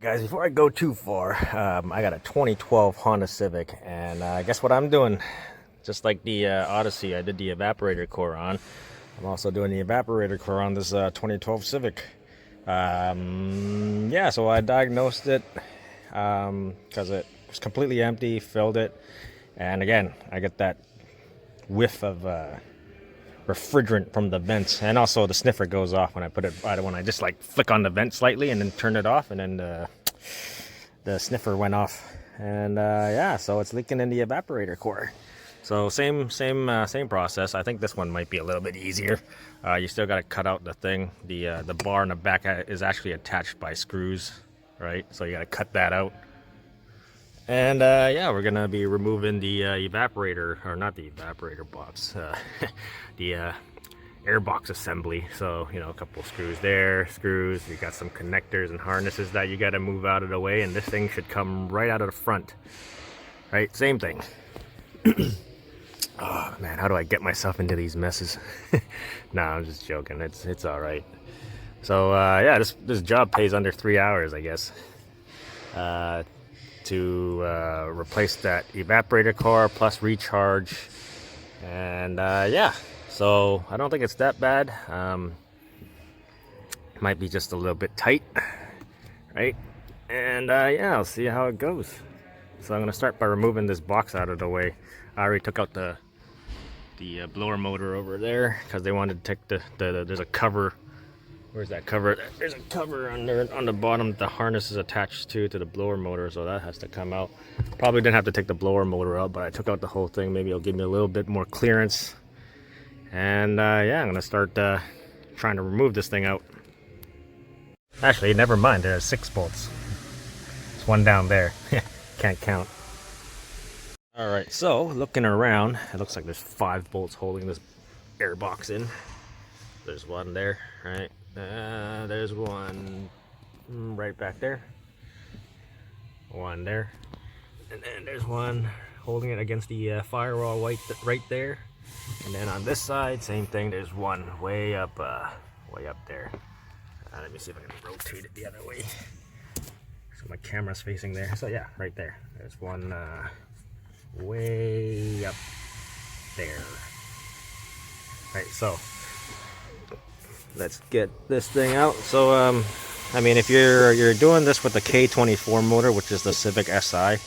Guys, before I go too far, I got a 2012 Honda Civic, and guess what I'm doing? Just like the Odyssey, I did the evaporator core on. I'm also doing the evaporator core on this 2012 Civic. Yeah, so I diagnosed it because it was completely empty, filled it, and again, I get that whiff of refrigerant from the vents, and also the sniffer goes off when I put it. When I just like flick on the vent slightly and then turn it off, and then the sniffer went off, and yeah, so it's leaking in the evaporator core. So same process. I think this one might be a little bit easier. You still got to cut out the thing. The bar in the back is actually attached by screws, right? So you got to cut that out. And yeah, we're gonna be removing the evaporator, or not the evaporator box, the air box assembly. So, you know, a couple of screws there, you got some connectors and harnesses that you gotta move out of the way, and this thing should come right out of the front, right? Same thing. Oh man, how do I get myself into these messes? Nah, I'm just joking. It's all right. So yeah, this job pays under 3 hours, I guess. To replace that evaporator core plus recharge, and yeah, so I don't think it's that bad. Might be just a little bit tight, right? And yeah, I'll see how it goes. So I'm gonna start by removing this box out of the way. I already took out the blower motor over there because they wanted to take there's a cover. Where's that cover? There's a cover on there on the bottom the harness is attached to the blower motor, so that has to come out. Probably didn't have to take the blower motor out, but I took out the whole thing. Maybe it'll give me a little bit more clearance. And yeah, I'm gonna start trying to remove this thing out. Actually, never mind, there are 6 bolts. There's one down there. Can't count. Alright, so looking around, it looks like there's 5 bolts holding this air box in. There's one there, right? There's one right back there. One there. And then there's one holding it against the firewall right there. And then on this side, same thing. There's one way up there. Let me see if I can rotate it the other way. So my camera's facing there. So yeah, right there. There's one way up there. Right, so let's get this thing out. So I mean, if you're doing this with the K24 motor, which is the Civic Si,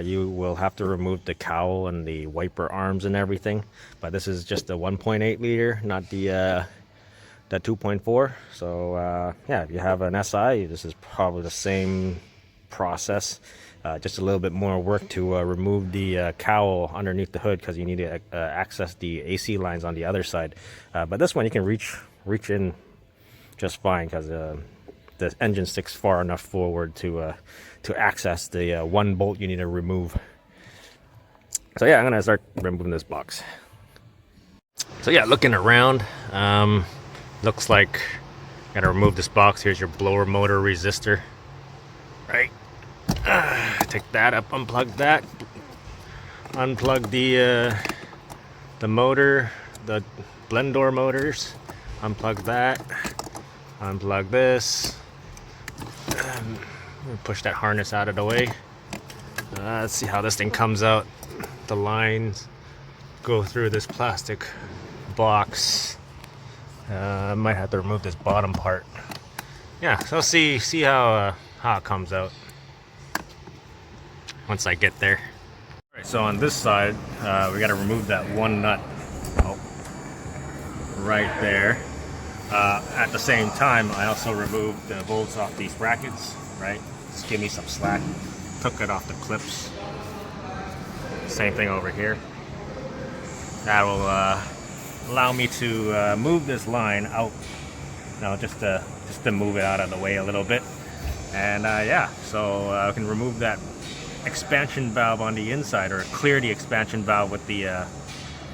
you will have to remove the cowl and the wiper arms and everything. But this is just the 1.8 liter, not the 2.4. So yeah, if you have an Si, this is probably the same process. Just a little bit more work to remove the cowl underneath the hood, because you need to access the AC lines on the other side. But this one you can reach in just fine, because the engine sticks far enough forward to access the one bolt you need to remove. So yeah, I'm gonna start removing this box. So yeah, looking around, looks like I gotta remove this box. Here's your blower motor resistor, right? Take that up, unplug that, unplug the motor, the blend door motors, unplug that, unplug this, push that harness out of the way. Let's see how this thing comes out. The lines go through this plastic box. I might have to remove this bottom part. Yeah, so see how it comes out once I get there. Alright, so on this side, we got to remove that one nut right there. At the same time, I also removed the bolts off these brackets, right? Just give me some slack. Took it off the clips. Same thing over here. That will allow me to move this line out, just to move it out of the way a little bit. And yeah, so I can remove that expansion valve on the inside, or clear the expansion valve with the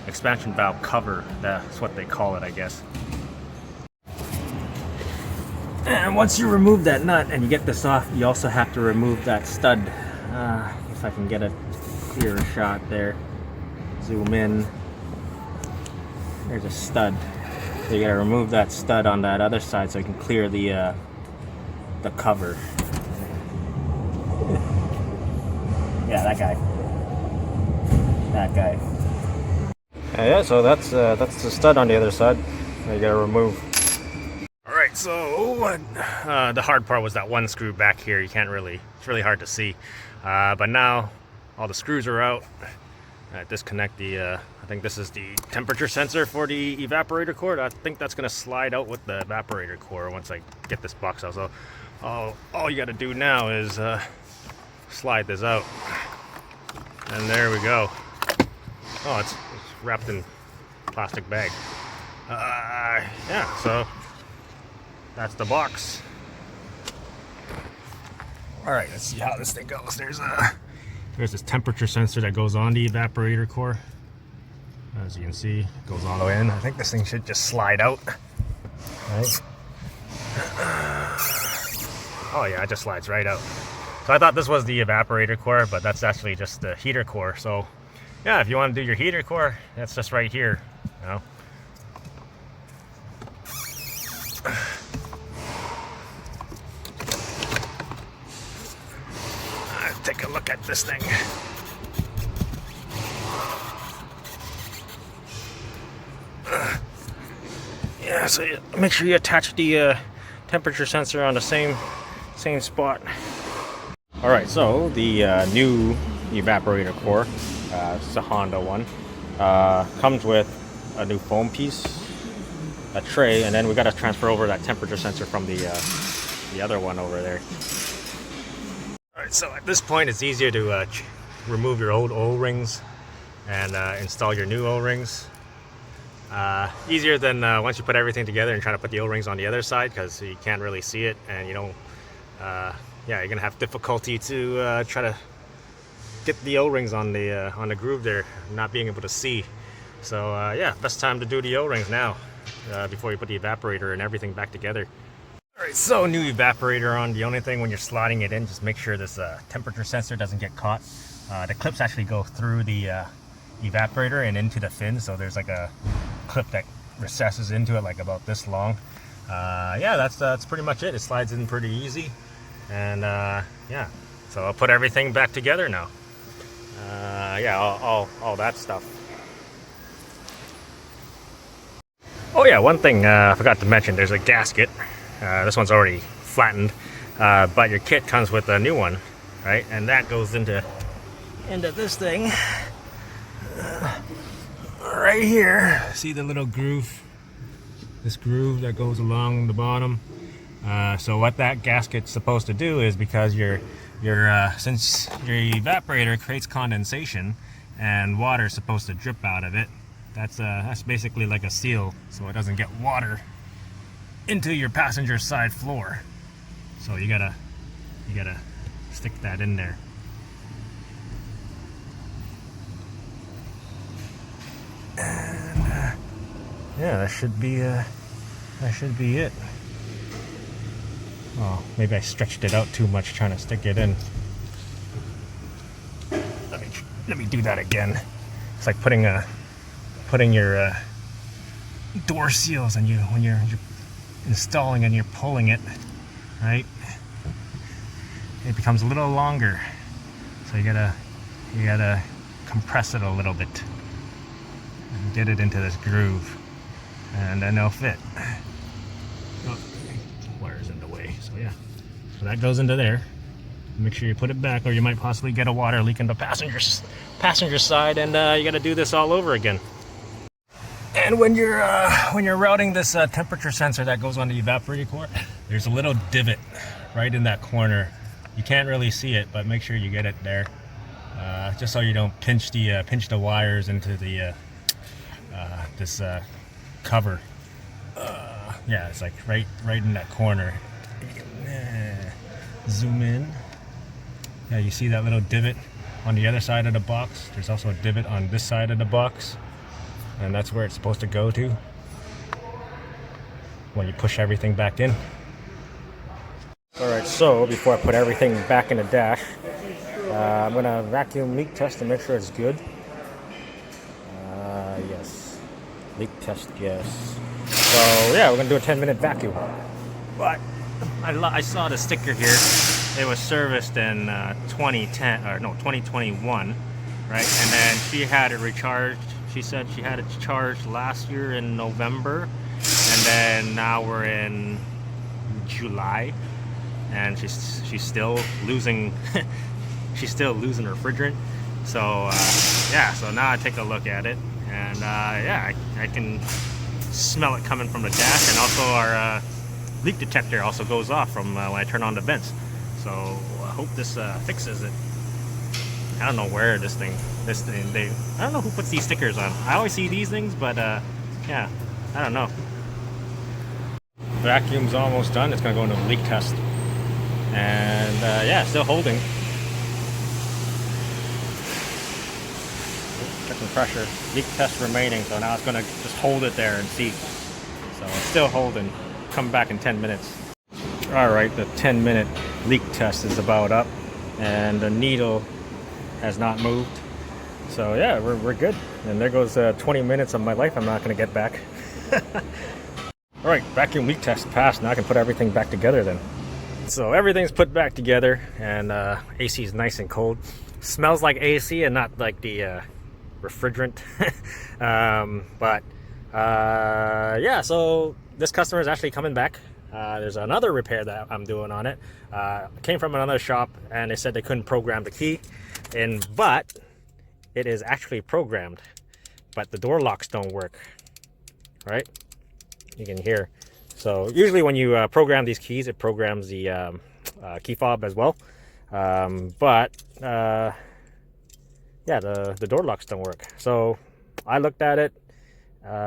expansion valve cover. That's what they call it, I guess. And once you remove that nut and you get this off, you also have to remove that stud. If I can get a clearer shot there. Zoom in. There's a stud. So you gotta remove that stud on that other side so you can clear the cover. Yeah, that guy. That guy. Yeah, so that's the stud on the other side. Now you gotta remove. All right, so the hard part was that one screw back here. You can't really, it's really hard to see. But now all the screws are out. Disconnect the, I think this is the temperature sensor for the evaporator cord. I think that's gonna slide out with the evaporator cord once I get this box out. So all you gotta do now is slide this out. And there we go. Oh, it's wrapped in plastic bag. Yeah, so that's the box. All right, let's see how this thing goes. There's this temperature sensor that goes on the evaporator core. As you can see, it goes all the way in. I think this thing should just slide out. Right. Oh yeah, it just slides right out. So I thought this was the evaporator core, but that's actually just the heater core. So yeah, if you want to do your heater core, that's just right here. You know? Take a look at this thing. Yeah, so make sure you attach the temperature sensor on the same spot. All right, so the new evaporator core, it's a Honda one, comes with a new foam piece, a tray, and then we got to transfer over that temperature sensor from the other one over there. Alright, so at this point it's easier to remove your old O-rings and install your new O-rings. Easier than once you put everything together and try to put the O-rings on the other side, because you can't really see it, and you don't, yeah, you're gonna have difficulty to try to get the O-rings on the groove there, not being able to see. So yeah, best time to do the O-rings now, before you put the evaporator and everything back together. Alright, so new evaporator on. The only thing when you're sliding it in, just make sure this temperature sensor doesn't get caught. The clips actually go through the evaporator and into the fin, so there's like a clip that recesses into it like about this long. Yeah, that's pretty much it. It slides in pretty easy. And yeah, so I'll put everything back together now. Yeah, all that stuff. Oh yeah, one thing I forgot to mention, there's a gasket. This one's already flattened, but your kit comes with a new one, right? And that goes into this thing right here. See the little groove? This groove that goes along the bottom. So what that gasket's supposed to do is, because since your evaporator creates condensation and water is supposed to drip out of it, that's basically like a seal, so it doesn't get water into your passenger side floor. So you gotta stick that in there. And yeah, that should be it. Oh, maybe I stretched it out too much trying to stick it in. Let me do that again. It's like putting your door seals on when you're installing and you're pulling it, right? It becomes a little longer, so you gotta compress it a little bit and get it into this groove, and then it'll fit. Oh, wire's in the way, so yeah. So that goes into there. Make sure you put it back, or you might possibly get a water leak in the passenger side, and you got to do this all over again. And when you're routing this temperature sensor that goes on the evaporator core, there's a little divot right in that corner. You can't really see it, but make sure you get it there, just so you don't pinch the wires into the this cover. Yeah, it's like right in that corner. Zoom in. Yeah, you see that little divot on the other side of the box. There's also a divot on this side of the box, and that's where it's supposed to go to when you push everything back in. Alright, so before I put everything back in the dash, I'm going to vacuum leak test to make sure it's good. Yes. Leak test, yes. So yeah, we're going to do a 10-minute vacuum. But I saw the sticker here. it was serviced in 2010 or no 2021, right? And then she had it recharged. She said she had it charged last year in November, and then now we're in July, and she's still losing she's still losing refrigerant. So yeah, so now I take a look at it, and yeah, I can smell it coming from the dash, and also our leak detector also goes off from when I turn on the vents. So I hope this fixes it. I don't know where this thing I don't know who puts these stickers on. I always see these things, but yeah, I don't know. Vacuum's almost done. It's gonna go into a leak test, and yeah, still holding. Get some pressure. Leak test remaining, so now it's gonna just hold it there and see. So it's still holding. Come back in 10 minutes. All right, the 10-minute leak test is about up, and the needle has not moved. So yeah, we're good. And there goes 20 minutes of my life I'm not gonna get back. All right, vacuum leak test passed. Now I can put everything back together then. So everything's put back together, and AC is nice and cold. Smells like AC and not like the refrigerant. But yeah, so this customer is actually coming back. There's another repair that I'm doing on it. Came from another shop, and they said they couldn't program the key, but it is actually programmed, but the door locks don't work, right? You can hear. So usually when you program these keys, it programs the key fob as well, but yeah, the door locks don't work. So I looked at it.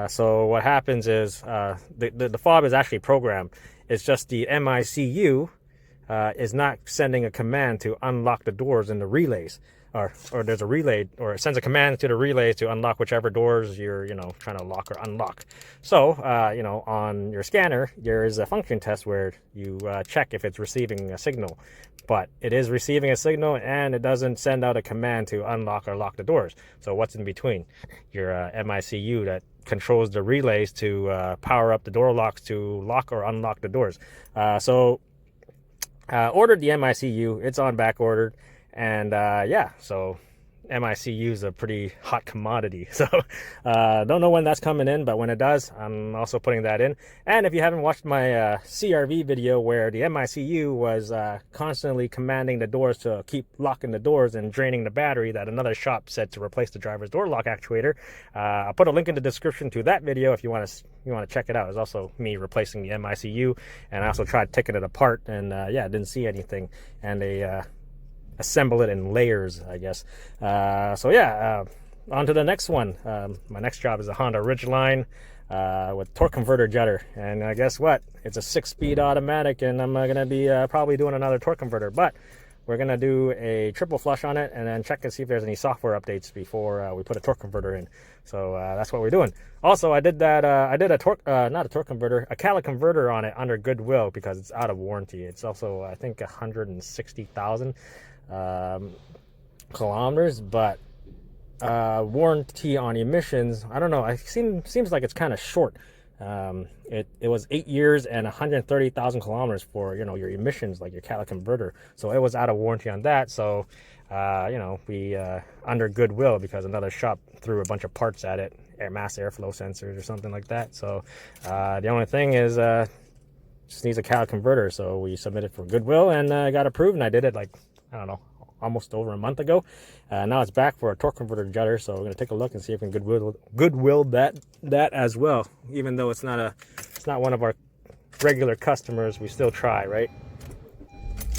So what happens is the fob is actually programmed. It's just the MICU is not sending a command to unlock the doors in the relays, or there's a relay, or it sends a command to the relays to unlock whichever doors you're trying to lock or unlock. So on your scanner there is a function test where you check if it's receiving a signal, but it is receiving a signal and it doesn't send out a command to unlock or lock the doors. So what's in between? Your MICU that controls the relays to power up the door locks to lock or unlock the doors. So ordered the MICU. It's on back ordered, and yeah, so MICU is a pretty hot commodity. So don't know when that's coming in, but when it does, I'm also putting that in. And if you haven't watched my CRV video where the MICU was constantly commanding the doors to keep locking the doors and draining the battery that another shop said to replace the driver's door lock actuator, I'll put a link in the description to that video if you want to check it out. It's also me replacing the MICU, and I also tried taking it apart, and yeah, didn't see anything, and they assemble it in layers, I guess. So yeah, on to the next one. My next job is a Honda Ridgeline with torque converter jetter, and guess what? It's a 6-speed automatic, and I'm gonna be probably doing another torque converter, but we're gonna do a triple flush on it and then check and see if there's any software updates before we put a torque converter in. So that's what we're doing. Also, I did that. I did a torque, not a torque converter, a calic converter on it under Goodwill because it's out of warranty. It's also, I think, 160,000 kilometers, but warranty on emissions, I don't know. It seems like it's kind of short. It was 8 years and 130,000 kilometers for your emissions, like your calic converter. So it was out of warranty on that. So we under Goodwill because another shop threw a bunch of parts at it, mass airflow sensors or something like that. So the only thing is just needs a calic converter. So we submitted for Goodwill and got approved, and I did it like, I don't know, almost over a month ago. Now it's back for a torque converter jetter, so we're gonna take a look and see if we can Goodwill that as well. Even though it's not one of our regular customers, we still try, right?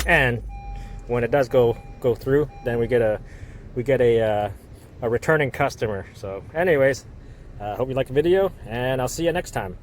And when it does go through, then we get a returning customer. So anyways, hope you like the video, and I'll see you next time.